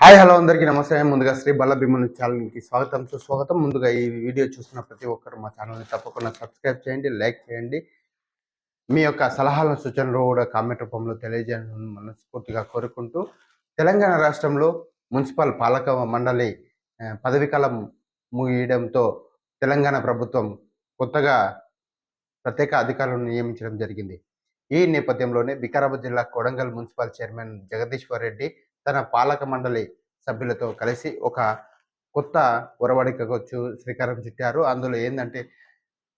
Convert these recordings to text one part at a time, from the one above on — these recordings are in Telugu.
హాయ్ హలో అందరికీ నమస్తే. ముందుగా శ్రీ బల్లభీమన్ ఛానల్కి స్వాగతం సుస్వాగతం. ముందుగా ఈ వీడియో చూస్తున్న ప్రతి ఒక్కరు మా ఛానల్ని తప్పకుండా సబ్స్క్రైబ్ చేయండి, లైక్ చేయండి. మీ యొక్క సలహాలను సూచనలు కూడా కామెంట్ రూపంలో తెలియజేయాలని మనస్ఫూర్తిగా కోరుకుంటూ, తెలంగాణ రాష్ట్రంలో మున్సిపల్ పాలక మండలి పదవీకాలం ముగియడంతో తెలంగాణ ప్రభుత్వం కొత్తగా ప్రత్యేక అధికారులను నియమించడం జరిగింది. ఈ నేపథ్యంలోనే వికారాబాద్ జిల్లా కొడంగల్ మున్సిపల్ చైర్మన్ జగదీశ్వర్ రెడ్డి తన పాలక మండలి సభ్యులతో కలిసి ఒక కొత్త ఒరవడికకు శ్రీకారం చుట్టారు. అందులో ఏంటంటే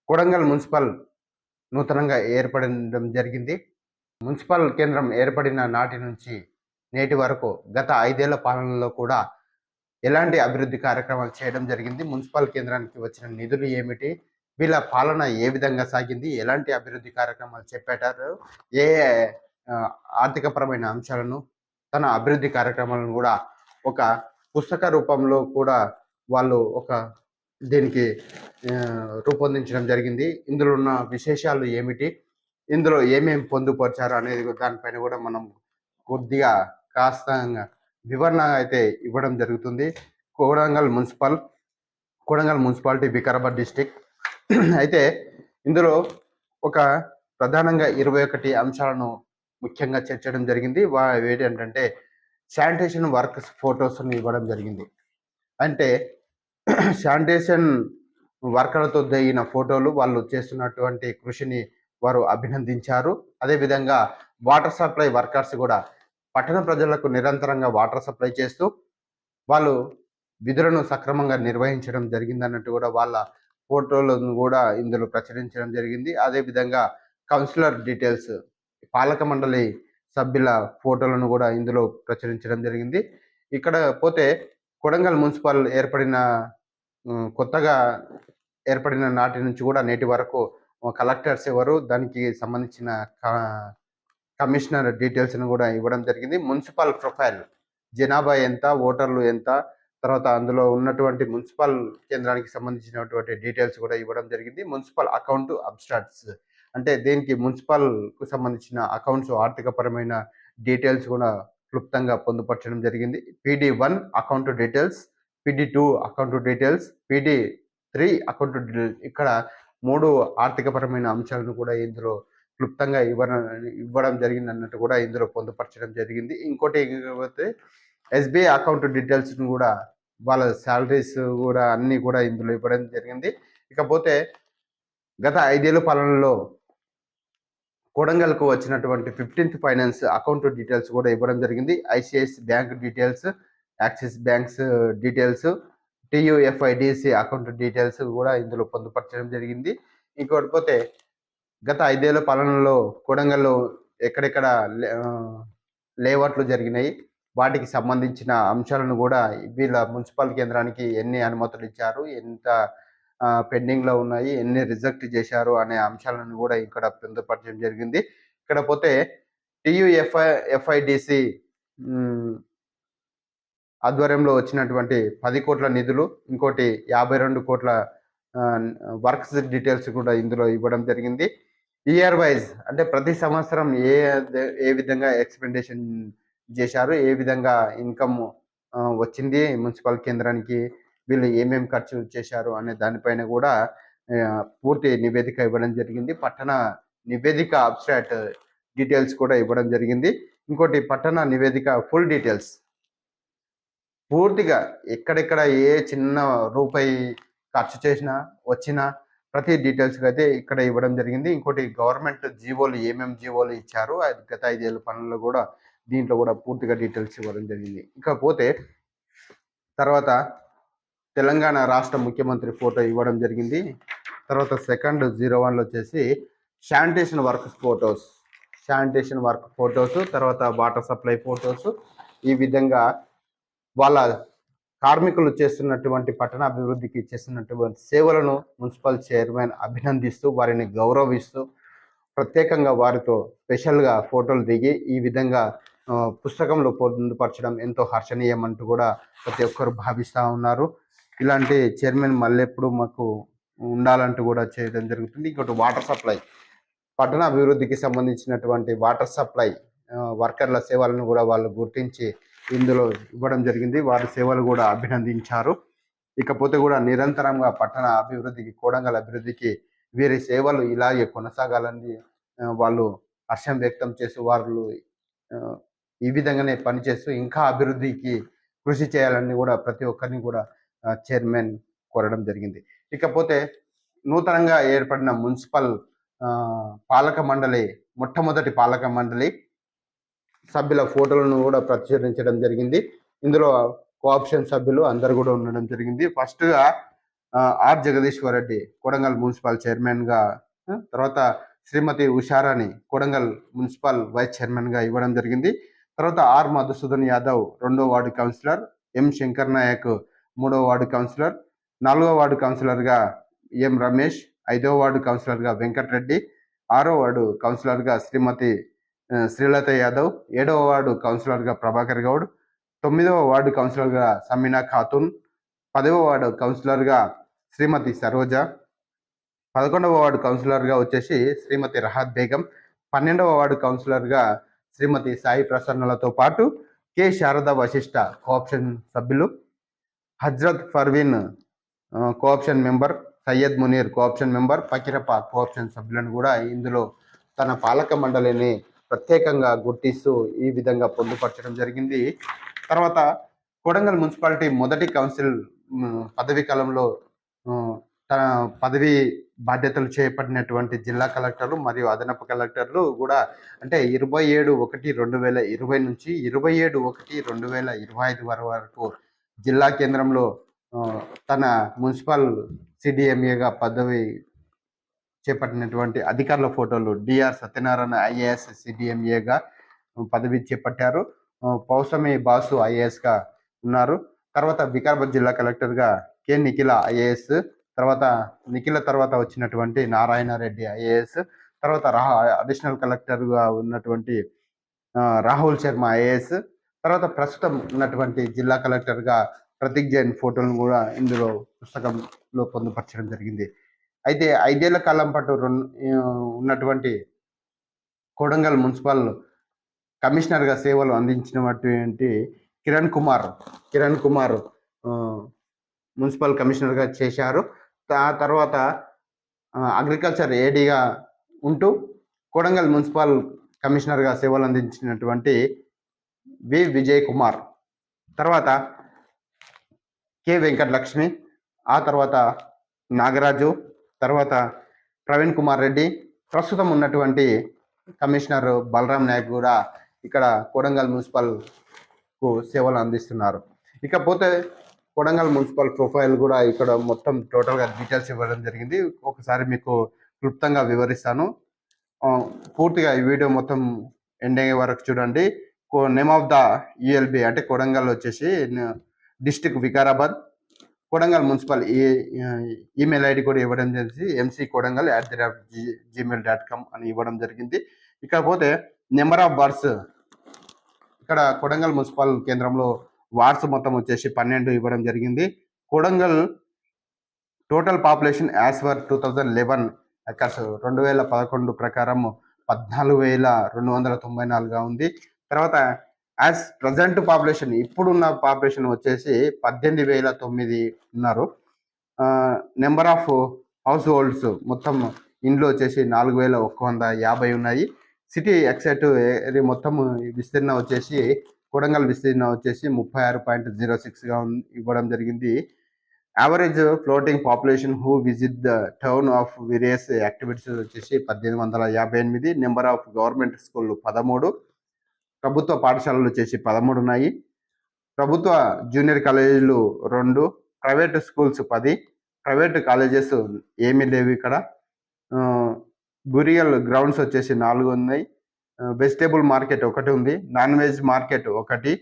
కొడంగల్ మున్సిపల్ నూతనంగా ఏర్పడడం జరిగింది. మున్సిపల్ కేంద్రం ఏర్పడిన నాటి నుంచి నేటి వరకు గత 5 ఏళ్ల పాలనలో కూడా ఎలాంటి అభివృద్ధి కార్యక్రమాలు చేయడం జరిగింది, మున్సిపల్ కేంద్రానికి వచ్చిన నిధులు ఏమిటి, వీళ్ళ పాలన ఏ విధంగా సాగింది, ఎలాంటి అభివృద్ధి కార్యక్రమాలు చేపట్టారు, ఏ ఆర్థికపరమైన అంశాలను తన అభివృద్ధి కార్యక్రమాలను కూడా ఒక పుస్తక రూపంలో కూడా వాళ్ళు ఒక దీనికి రూపొందించడం జరిగింది. ఇందులో ఉన్న విశేషాలు ఏమిటి, ఇందులో ఏమేమి పొందుపరిచారు అనేది దానిపైన కూడా మనం కొద్దిగా కాస్త వివరణ అయితే ఇవ్వడం జరుగుతుంది. కొడంగల్ మున్సిపాలిటీ వికారాబాద్ డిస్టిక్ అయితే ఇందులో ఒక ప్రధానంగా 21 అంశాలను ముఖ్యంగా చేర్చడం జరిగింది. ఏంటంటే శానిటేషన్ వర్క్స్ ఫొటోస్ని ఇవ్వడం జరిగింది. అంటే శానిటేషన్ వర్కర్లతో దిగిన ఫోటోలు, వాళ్ళు చేస్తున్నటువంటి కృషిని వారు అభినందించారు. అదేవిధంగా వాటర్ సప్లై వర్కర్స్ కూడా పట్టణ ప్రజలకు నిరంతరంగా వాటర్ సప్లై చేస్తూ వాళ్ళు విధులను సక్రమంగా నిర్వహించడం జరిగిందన్నట్టు కూడా వాళ్ళ ఫోటోలను కూడా ఇందులో ప్రచురించడం జరిగింది. అదేవిధంగా కౌన్సిలర్ డీటెయిల్స్, పాలక మండలి సభ్యుల ఫోటోలను కూడా ఇందులో ప్రచురించడం జరిగింది. ఇక్కడ పోతే కొడంగల్ మున్సిపల్ కొత్తగా ఏర్పడిన నాటి నుంచి కూడా నేటి వరకు కలెక్టర్స్ ఎవరు, దానికి సంబంధించిన కమిషనర్ డీటెయిల్స్ను కూడా ఇవ్వడం జరిగింది. మున్సిపల్ ప్రొఫైల్, జనాభా ఎంత, ఓటర్లు ఎంత, తర్వాత అందులో ఉన్నటువంటి మున్సిపల్ కేంద్రానికి సంబంధించినటువంటి డీటెయిల్స్ కూడా ఇవ్వడం జరిగింది. మున్సిపల్ అకౌంట్ అబ్స్ట్రాక్ట్స్, అంటే దీనికి మున్సిపల్కు సంబంధించిన అకౌంట్స్, ఆర్థికపరమైన డీటెయిల్స్ కూడా క్లుప్తంగా పొందుపరచడం జరిగింది. PD1 account details, PD2 account details, PD3 account details, ఇక్కడ 3 ఆర్థికపరమైన అంశాలను కూడా ఇందులో క్లుప్తంగా ఇవ్వడం జరిగింది అన్నట్టు కూడా ఇందులో పొందుపరచడం జరిగింది. ఇంకోటి SBI అకౌంట్ డీటెయిల్స్ను కూడా, వాళ్ళ శాలరీస్ కూడా అన్నీ కూడా ఇందులో ఇవ్వడం జరిగింది. ఇకపోతే గత 5 ఏళ్ల పాలనలో కొడంగల్కు వచ్చినటువంటి 15th ఫైనాన్స్ అకౌంట్ డీటెయిల్స్ కూడా ఇవ్వడం జరిగింది. ICICI bank details, axis banks details, TUFIDC account details కూడా ఇందులో పొందుపరచడం జరిగింది. ఇంకోటి పోతే గత 5 ఏళ్ల పాలనలో కొడంగల్లో ఎక్కడెక్కడ లేఅవుట్లు జరిగినాయి, వాటికి సంబంధించిన అంశాలను కూడా వీళ్ళ మున్సిపల్ కేంద్రానికి ఎన్ని అనుమతులు ఇచ్చారు, ఎంత పెండింగ్లో ఉన్నాయి, ఎన్ని రిజెక్ట్ చేశారు అనే అంశాలను కూడా ఇక్కడ పొందుపరచడం జరిగింది. ఇక్కడ పోతే TUFIDC ఆధ్వర్యంలో వచ్చినటువంటి 10 కోట్ల నిధులు, ఇంకోటి 52 కోట్ల వర్క్స్ డీటెయిల్స్ కూడా ఇందులో ఇవ్వడం జరిగింది. ఇయర్ వైజ్, అంటే ప్రతి సంవత్సరం ఏ విధంగా ఎక్స్పెండిషన్ చేశారు, ఏ విధంగా ఇన్కమ్ వచ్చింది మున్సిపల్ కేంద్రానికి, వీళ్ళు ఏమేమి ఖర్చు చేశారు అనే దానిపైన కూడా పూర్తి నివేదిక ఇవ్వడం జరిగింది. పట్టణ నివేదిక అబ్స్ట్రాక్ట్ డీటెయిల్స్ కూడా ఇవ్వడం జరిగింది. ఇంకోటి పట్టణ నివేదిక ఫుల్ డీటెయిల్స్, పూర్తిగా ఎక్కడెక్కడ ఏ చిన్న రూపాయి ఖర్చు చేసినా వచ్చినా ప్రతి డీటెయిల్స్ అయితే ఇక్కడ ఇవ్వడం జరిగింది. ఇంకోటి గవర్నమెంట్ జీవోలు, ఏమేమి జీవోలు ఇచ్చారు గత 5 ఏళ్ల పనుల్లో కూడా దీంట్లో కూడా పూర్తిగా డీటెయిల్స్ ఇవ్వడం జరిగింది. ఇకపోతే తర్వాత తెలంగాణ రాష్ట్ర ముఖ్యమంత్రి ఫోటో ఇవ్వడం జరిగింది. తర్వాత సెకండ్ 01లో వచ్చేసి శానిటేషన్ వర్క్ ఫొటోస్, తర్వాత వాటర్ సప్లై ఫొటోస్, ఈ విధంగా వాళ్ళ కార్మికులు చేస్తున్నటువంటి పట్టణ అభివృద్ధికి చేస్తున్నటువంటి సేవలను మున్సిపల్ చైర్మన్ అభినందిస్తూ, వారిని గౌరవిస్తూ, ప్రత్యేకంగా వారితో స్పెషల్గా ఫోటోలు దిగి ఈ విధంగా పుస్తకంలో పొందుపరచడం ఎంతో హర్షణీయం అంటూ కూడా ప్రతి ఒక్కరు భావిస్తూ ఉన్నారు. ఇలాంటి చైర్మన్ మళ్ళెప్పుడు మాకు ఉండాలంటూ కూడా చేయడం జరుగుతుంది. ఇంకోటి వాటర్ సప్లై, పట్టణ అభివృద్ధికి సంబంధించినటువంటి వాటర్ సప్లై వర్కర్ల సేవలను కూడా వాళ్ళు గుర్తించి ఇందులో ఇవ్వడం జరిగింది. వారి సేవలు కూడా అభినందించారు. ఇకపోతే కూడా నిరంతరంగా పట్టణ అభివృద్ధికి, కొడంగల్ అభివృద్ధికి వీరి సేవలు ఇలాగే కొనసాగాలని వాళ్ళు హర్షం వ్యక్తం చేస్తూ వాళ్ళు ఈ విధంగానే పనిచేస్తూ ఇంకా అభివృద్ధికి కృషి చేయాలని కూడా ప్రతి ఒక్కరిని కూడా చైర్మన్ కోరడం జరిగింది. ఇకపోతే నూతనంగా ఏర్పడిన మున్సిపల్ పాలక మండలి, మొట్టమొదటి పాలక మండలి సభ్యుల ఫోటోలను కూడా ప్రచురించడం జరిగింది. ఇందులో కోఆప్షన్ సభ్యులు అందరు కూడా ఉండడం జరిగింది. ఫస్ట్గా ఆర్ జగదీశ్వర్ రెడ్డి కొడంగల్ మున్సిపల్ చైర్మన్గా, తర్వాత శ్రీమతి ఉషారాణి కొడంగల్ మున్సిపల్ వైస్ చైర్మన్గా ఇవ్వడం జరిగింది. తర్వాత ఆర్ మధుసూదన్ యాదవ్ 2వ వార్డు కౌన్సిలర్, ఎం శంకర్ నాయక్ 3వ వార్డు కౌన్సిలర్, 4వ వార్డు కౌన్సిలర్గా ఎం రమేష్, 5వ వార్డు కౌన్సిలర్గా వెంకటరెడ్డి, 6వ వార్డు కౌన్సిలర్గా శ్రీమతి శ్రీలత యాదవ్, 7వ వార్డు కౌన్సిలర్గా ప్రభాకర్ గౌడ్, 9వ వార్డు కౌన్సిలర్గా సమీనా ఖాతున్, 10వ వార్డు కౌన్సిలర్గా శ్రీమతి సరోజ, 11వ వార్డు కౌన్సిలర్గా వచ్చేసి శ్రీమతి రహాత్ బేగం, 12వ వార్డు కౌన్సిలర్గా శ్రీమతి సాయి ప్రసన్నలతో పాటు కె శారద వశిష్ట కోఆప్షన్ సభ్యులు, Hazrat Farveen cooption member, Syed Munir cooption member, Fakirappa cooption సభ్యులను కూడా ఇందులో తన పాలక మండలిని ప్రత్యేకంగా గుర్తిస్తూ ఈ విధంగా పొందుపరచడం జరిగింది. తర్వాత కొడంగల్ మున్సిపాలిటీ మొదటి కౌన్సిల్ పదవీ కాలంలో తన పదవి బాధ్యతలు చేపట్టినటువంటి జిల్లా కలెక్టర్లు మరియు అదనపు కలెక్టర్లు కూడా అంటే 27/1/2020 నుంచి 27/1/2025 వరకు జిల్లా కేంద్రంలో తన మున్సిపల్ సిడిఎంఏగా పదవి చేపట్టినటువంటి అధికారుల ఫోటోలు డిఆర్ సత్యనారాయణ ఐఏఎస్ సిడిఎంఏగా పదవి చేపట్టారు. పౌసమి బాసు ఐఏఎస్గా ఉన్నారు. తర్వాత వికారాబాద్ జిల్లా కలెక్టర్గా కె నిఖిల ఐఏఎస్, తర్వాత నిఖిల తర్వాత వచ్చినటువంటి నారాయణ రెడ్డి ఐఏఎస్, తర్వాత అడిషనల్ కలెక్టర్గా ఉన్నటువంటి రాహుల్ శర్మ ఐఏఎస్, తర్వాత ప్రస్తుతం ఉన్నటువంటి జిల్లా కలెక్టర్గా ప్రతీక్ జైన్ ఫోటోలను కూడా ఇందులో పుస్తకంలో పొందుపరచడం జరిగింది. అయితే 5 ఏళ్ల కాలం పాటు ఉన్నటువంటి కొడంగల్ మున్సిపల్ కమిషనర్గా సేవలు అందించినటువంటి కిరణ్ కుమార్ మున్సిపల్ కమిషనర్గా చేశారు. ఆ తర్వాత అగ్రికల్చర్ ఏడీగా ఉంటూ కొడంగల్ మున్సిపల్ కమిషనర్గా సేవలు అందించినటువంటి వి విజయ్ కుమార్, తర్వాత కె వెంకటలక్ష్మి, ఆ తర్వాత నాగరాజు, తర్వాత ప్రవీణ్ కుమార్ రెడ్డి, ప్రస్తుతం ఉన్నటువంటి కమిషనర్ బలరాం నాయక్ కూడా ఇక్కడ కొడంగల్ మున్సిపల్కు సేవలు అందిస్తున్నారు. ఇకపోతే కొడంగల్ మున్సిపల్ ప్రొఫైల్ కూడా ఇక్కడ మొత్తం టోటల్గా డీటెయిల్స్ ఇవ్వడం జరిగింది. ఒకసారి మీకు క్లుప్తంగా వివరిస్తాను. పూర్తిగా ఈ వీడియో మొత్తం ఎండింగ్ వరకు చూడండి. నేమ్ ఆఫ్ ద యుఎల్బి అంటే కొడంగల్ వచ్చేసి district Vikarabad, Kodangal municipal email ID కూడా ఇవ్వడం జరిగింది, mckodangal@gmail.com అని ఇవ్వడం జరిగింది. ఇకపోతే నెంబర్ ఆఫ్ వార్డ్స్, ఇక్కడ కొడంగల్ మున్సిపల్ కేంద్రంలో వార్డ్స్ మొత్తం వచ్చేసి 12 ఇవ్వడం జరిగింది. Kodangal total population as for 2011 occurs 2011 ప్రకారం 14,294గా ఉంది. తర్వాత యాజ్ ప్రజెంట్ పాపులేషన్, ఇప్పుడున్న పాపులేషన్ వచ్చేసి 18,009 ఉన్నారు. నెంబర్ ఆఫ్ హౌస్ హోల్డ్స్ మొత్తం ఇండ్లు వచ్చేసి 4,150 ఉన్నాయి. సిటీ ఎక్సెట్ మొత్తం విస్తీర్ణం వచ్చేసి కొడంగల్ విస్తీర్ణం వచ్చేసి 36.06గా ఇవ్వడం జరిగింది. Average floating population who visit the town of various activities వచ్చేసి 1858. నెంబర్ ఆఫ్ గవర్నమెంట్ స్కూళ్ళు 13, ప్రభుత్వ పాఠశాలలు వచ్చేసి 13 ఉన్నాయి. ప్రభుత్వ జూనియర్ కాలేజీలు 2, ప్రైవేట్ స్కూల్స్ 10, ప్రైవేట్ కాలేజెస్ ఏమీ లేవు ఇక్కడ. బురియల్ గ్రౌండ్స్ వచ్చేసి 4 ఉన్నాయి. వెజిటేబుల్ మార్కెట్ 1 ఉంది. Non veg market 1,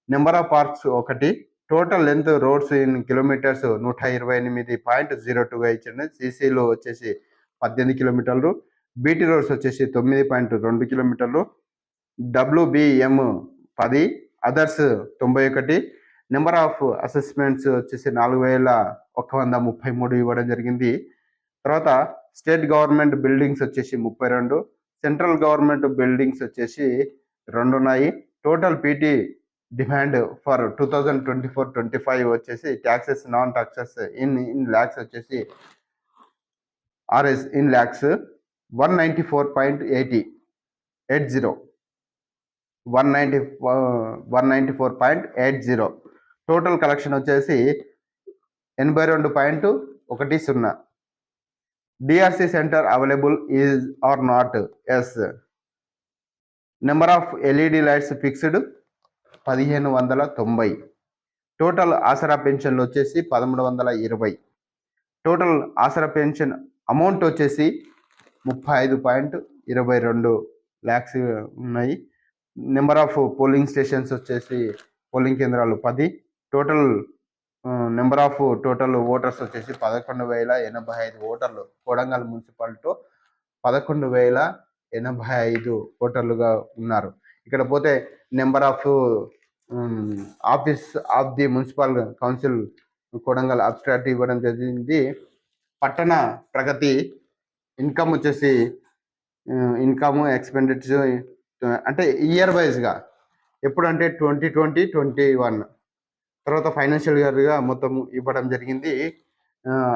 number of parks 1, total length roads in kilometres 128.02గా ఇచ్చింది. సీసీలో వచ్చేసి 18 కిలోమీటర్లు, బీటీ రోడ్స్ వచ్చేసి 9.2 కిలోమీటర్లు, WBM 10, others 91, number of assessments వచ్చేసి 4,133 ఇవ్వడం జరిగింది. తర్వాత స్టేట్ గవర్నమెంట్ బిల్డింగ్స్ వచ్చేసి 32, సెంట్రల్ గవర్నమెంట్ బిల్డింగ్స్ వచ్చేసి 2 ఉన్నాయి. టోటల్ పీటీ డిమాండ్ ఫర్ 2024-25 వచ్చేసి taxes non taxes in lakhs వచ్చేసి RS in lakhs 194.80 194.80. Total collection వచ్చేసి 82.10. DRC centre available is or not? Yes. Number of LED lights fixed 1590. Total Aasara పెన్షన్లు వచ్చేసి 1320. టోటల్ ఆసరా పెన్షన్ అమౌంట్ వచ్చేసి 35.22 lakhs ఉన్నాయి. నెంబర్ ఆఫ్ పోలింగ్ స్టేషన్స్ వచ్చేసి పోలింగ్ కేంద్రాలు 10. Total number of total voters వచ్చేసి 11,085 ఓటర్లు. కొడంగల్ మున్సిపాలిటీలో 11,085 ఓటర్లుగా ఉన్నారు. ఇక్కడ పోతే number of office of the municipal council Kodangal abstract ఇవ్వడం జరిగింది. పట్టణ ప్రగతి ఇన్కమ్ వచ్చేసి ఇన్కమ్ ఎక్స్పెండిచర్ అంటే ఇయర్ వైజ్గా ఎప్పుడంటే 2020-21 తర్వాత ఫైనాన్షియల్ ఇయర్గా మొత్తం ఇవ్వడం జరిగింది.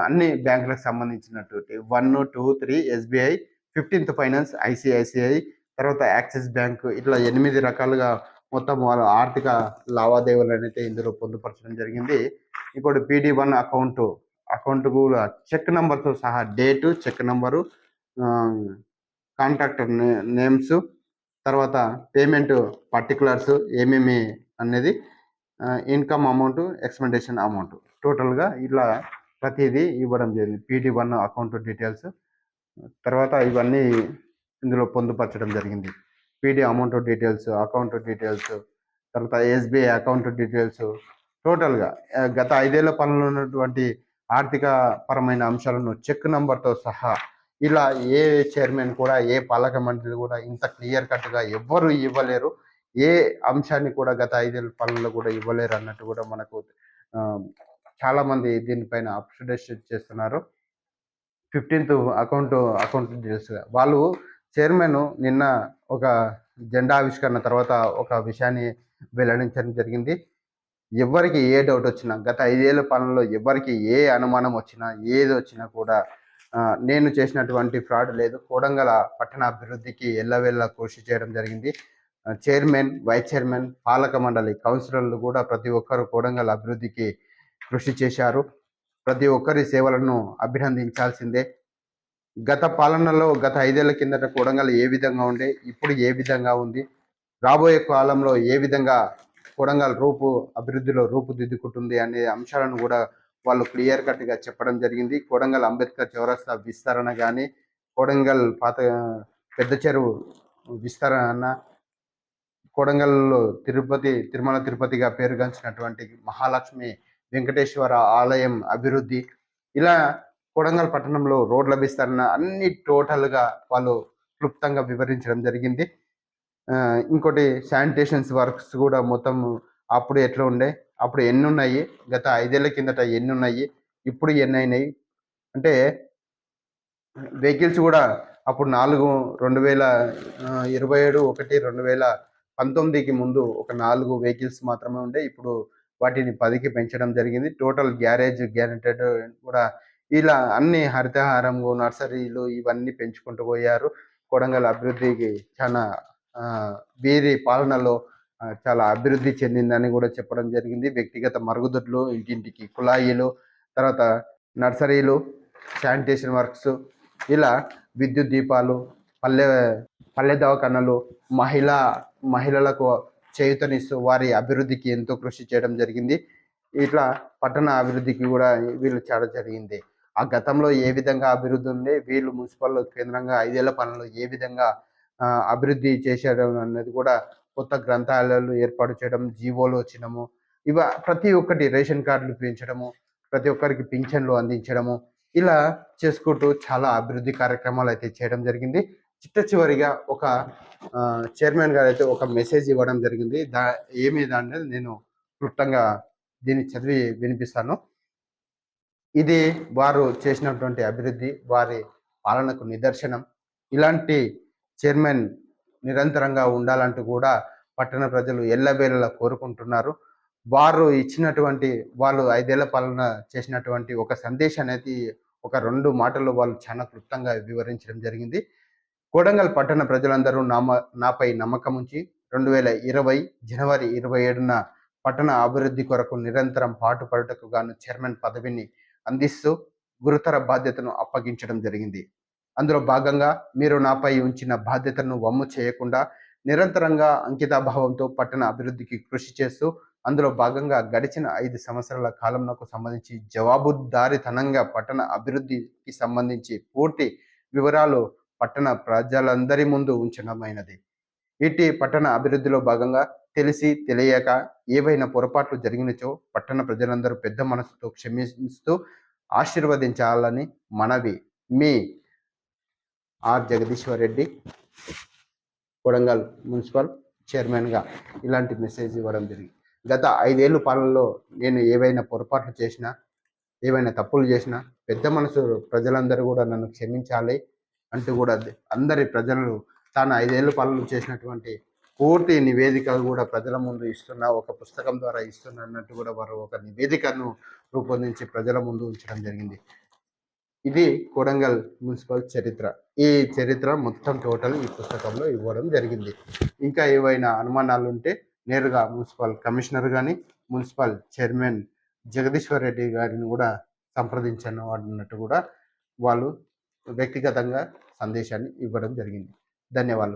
అన్ని బ్యాంకులకు సంబంధించినటువంటి 1, 2, 3 ఎస్బీఐ, 15th ఫైనాన్స్ ఐసిఐసిఐ, తర్వాత యాక్సిస్ బ్యాంక్, ఇట్లా 8 రకాలుగా మొత్తం వాళ్ళ ఆర్థిక లావాదేవీలు అయితే ఇందులో పొందుపరచడం జరిగింది. ఇంకోటి PD1 అకౌంట్ కూడా చెక్ నెంబర్తో సహా date, check number, contractor names, తర్వాత పేమెంట్ పర్టికులర్స్ ఏమేమి అనేది, ఇన్కమ్ అమౌంట్, ఎక్స్పెండిషన్ అమౌంట్, టోటల్గా ఇలా ప్రతిదీ ఇవ్వడం జరిగింది. PD1 అకౌంట్ డీటెయిల్స్, తర్వాత ఇవన్నీ ఇందులో పొందుపరచడం జరిగింది. PD amount details, account details, తర్వాత ఎస్బీఐ అకౌంట్ డీటెయిల్స్, టోటల్గా గత 5 ఏళ్ల పనులు ఉన్నటువంటి ఆర్థిక పరమైన అంశాలను చెక్ నంబర్తో సహా ఇలా ఏ చైర్మన్ కూడా, ఏ పాలక మండలి కూడా ఇంత క్లియర్ కట్గా ఎవ్వరు ఇవ్వలేరు. ఏ అంశాన్ని కూడా గత 5 ఏళ్ల పనుల్లో కూడా ఇవ్వలేరు అన్నట్టు కూడా మనకు చాలామంది దీనిపైన అప్డేట్ చేస్తున్నారు. 15th అకౌంట్ డీటెయిల్స్ వాళ్ళు చైర్మన్ నిన్న ఒక జెండా ఆవిష్కరణ తర్వాత ఒక విషయాన్ని వెల్లడించడం జరిగింది. ఎవరికి ఏ డౌట్ వచ్చినా, గత 5 ఏళ్ల పాలనలో ఎవరికి ఏ అనుమానం వచ్చినా, ఏది వచ్చినా కూడా నేను చేసినటువంటి ఫ్రాడ్ లేదు. కొడంగల్ పట్టణ అభివృద్ధికి ఎల్లవేళ కృషి చేయడం జరిగింది. చైర్మన్, వైస్ చైర్మన్, పాలక మండలి, కౌన్సిలర్లు కూడా ప్రతి ఒక్కరు కొడంగల్ అభివృద్ధికి కృషి చేశారు. ప్రతి ఒక్కరి సేవలను అభినందించాల్సిందే. గత పాలనలో గత 5 ఏళ్ల కిందట కొడంగల్ ఏ విధంగా ఉండే, ఇప్పుడు ఏ విధంగా ఉంది, రాబోయే కాలంలో ఏ విధంగా కొడంగల్ అభివృద్ధిలో రూపుదిద్దుకుంటుంది అనే అంశాలను కూడా వాళ్ళు క్లియర్ కట్గా చెప్పడం జరిగింది. కొడంగల్ అంబేద్కర్ చౌరస్తా విస్తరణ కానీ, కొడంగల్ పెద్ద చెరువు విస్తరణ, కొడంగల్లో తిరుమల తిరుపతిగా పేరుగాంచినటువంటి మహాలక్ష్మి వెంకటేశ్వర ఆలయం అభివృద్ధి, ఇలా కొడంగల్ పట్టణంలో రోడ్ల విస్తరణ అన్ని టోటల్గా వాళ్ళు క్లుప్తంగా వివరించడం జరిగింది. ఇంకోటి శానిటేషన్స్ వర్క్స్ కూడా మొత్తం అప్పుడు ఎట్లా ఉండే, అప్పుడు ఎన్ని ఉన్నాయి, గత 5 ఏళ్ల కిందట ఎన్ని ఉన్నాయి, ఇప్పుడు ఎన్ని అయినాయి అంటే వెహికల్స్ కూడా అప్పుడు 2019కి ముందు ఒక 4 వెహికల్స్ మాత్రమే ఉండే, ఇప్పుడు వాటిని 10కి పెంచడం జరిగింది. టోటల్ గ్యారేజ్ గ్యారెంటెడ్ కూడా ఇలా అన్ని హరితహారంగు, నర్సరీలు ఇవన్నీ పెంచుకుంటూ పోయారు. కొడంగల్ అభివృద్ధికి చాలా వీరి పాలనలో చాలా అభివృద్ధి చెందిందని కూడా చెప్పడం జరిగింది. వ్యక్తిగత మరుగుదొడ్లు, ఇంటింటికి కుళాయిలు, తర్వాత నర్సరీలు, శానిటేషన్ వర్క్స్, ఇలా విద్యుత్ దీపాలు, పల్లె దవాఖానలు, మహిళలకు చేయూతనిస్తూ వారి అభివృద్ధికి ఎంతో కృషి చేయడం జరిగింది. ఇట్లా పట్టణ అభివృద్ధికి కూడా వీళ్ళు చేయడం జరిగింది. ఆ గతంలో ఏ విధంగా అభివృద్ధి ఉండే, వీళ్ళు మున్సిపల్ కేంద్రంగా 5 ఏళ్ల పనులు ఏ విధంగా అభివృద్ధి చేసేయడం అన్నది కూడా కొత్త గ్రంథాలయాలు ఏర్పాటు చేయడం, జీవోలు వచ్చినము, ప్రతి ఒక్కటి రేషన్ కార్డులు పెంచడము, ప్రతి ఒక్కరికి పింఛన్లు అందించడము, ఇలా చేసుకుంటూ చాలా అభివృద్ధి కార్యక్రమాలు అయితే చేయడం జరిగింది. చివరిగా ఒక చైర్మన్ గారు అయితే ఒక మెసేజ్ ఇవ్వడం జరిగింది. ఏమిది అనేది నేను క్లుప్తంగా దీన్ని చదివి వినిపిస్తాను. ఇది వారు చేసినటువంటి అభివృద్ధి, వారి పాలనకు నిదర్శనం. ఇలాంటి చైర్మన్ నిరంతరంగా ఉండాలంటూ కూడా పట్టణ ప్రజలు ఎల్లవేళలా కోరుకుంటున్నారు. వారు ఇచ్చినటువంటి వాళ్ళు 5 ఏళ్ల పాలన చేసినటువంటి ఒక సందేశాన్ని అనేది ఒక 2 మాటల్లో వాళ్ళు చాలా క్లుప్తంగా వివరించడం జరిగింది. కొడంగల్ పట్టణ ప్రజలందరూ నాపై నమ్మకం ఉంచి 2020 జనవరి 27న పట్టణ అభివృద్ధి కొరకు నిరంతరం పాటుపడుటకు గాను చైర్మన్ పదవిని అందిస్తూ గురుతర బాధ్యతను అప్పగించడం జరిగింది. అందులో భాగంగా మీరు నాపై ఉంచిన బాధ్యతను వమ్ము చేయకుండా నిరంతరంగా అంకితాభావంతో పట్టణ అభివృద్ధికి కృషి చేస్తూ అందులో భాగంగా గడిచిన 5 సంవత్సరాల కాలంకు సంబంధించి జవాబుదారీతనంగా పట్టణ అభివృద్ధికి సంబంధించి పూర్తి వివరాలు పట్టణ ప్రజలందరి ముందు ఉంచడమైనది. ఇటీ పట్టణ అభివృద్ధిలో భాగంగా తెలిసి తెలియక ఏవైనా పొరపాట్లు జరిగినచో పట్టణ ప్రజలందరూ పెద్ద మనసుతో క్షమిస్తూ ఆశీర్వదించాలని మనవి. మీ ఆర్ జగదీశ్వర్ రెడ్డి, కొడంగల్ మున్సిపల్ చైర్మన్గా ఇలాంటి మెసేజ్ ఇవ్వడం జరిగింది. గత 5 ఏళ్ళు పాలనలో నేను ఏవైనా పొరపాట్లు చేసినా, ఏవైనా తప్పులు చేసినా పెద్ద మనసు ప్రజలందరూ కూడా నన్ను క్షమించాలి అంటూ కూడా అందరి ప్రజలు తాను 5 ఏళ్ళు పాలన చేసినటువంటి పూర్తి నివేదికలు కూడా ప్రజల ముందు ఇస్తున్న ఒక పుస్తకం ద్వారా ఇస్తున్నట్టు కూడా వారు ఒక నివేదికను రూపొందించి ప్రజల ముందు ఉంచడం జరిగింది. ఇది కొడంగల్ మున్సిపల్ చరిత్ర. ఈ చరిత్ర మొత్తం టోటల్ ఈ పుస్తకంలో ఇవ్వడం జరిగింది. ఇంకా ఏవైనా అనుమానాలు ఉంటే నేరుగా మున్సిపల్ కమిషనర్ కానీ మున్సిపల్ చైర్మన్ జగదీశ్వర్ రెడ్డి గారిని కూడా సంప్రదించను అన్నట్టు కూడా వాళ్ళు వ్యక్తిగతంగా సందేశాన్ని ఇవ్వడం జరిగింది. ధన్యవాదాలు.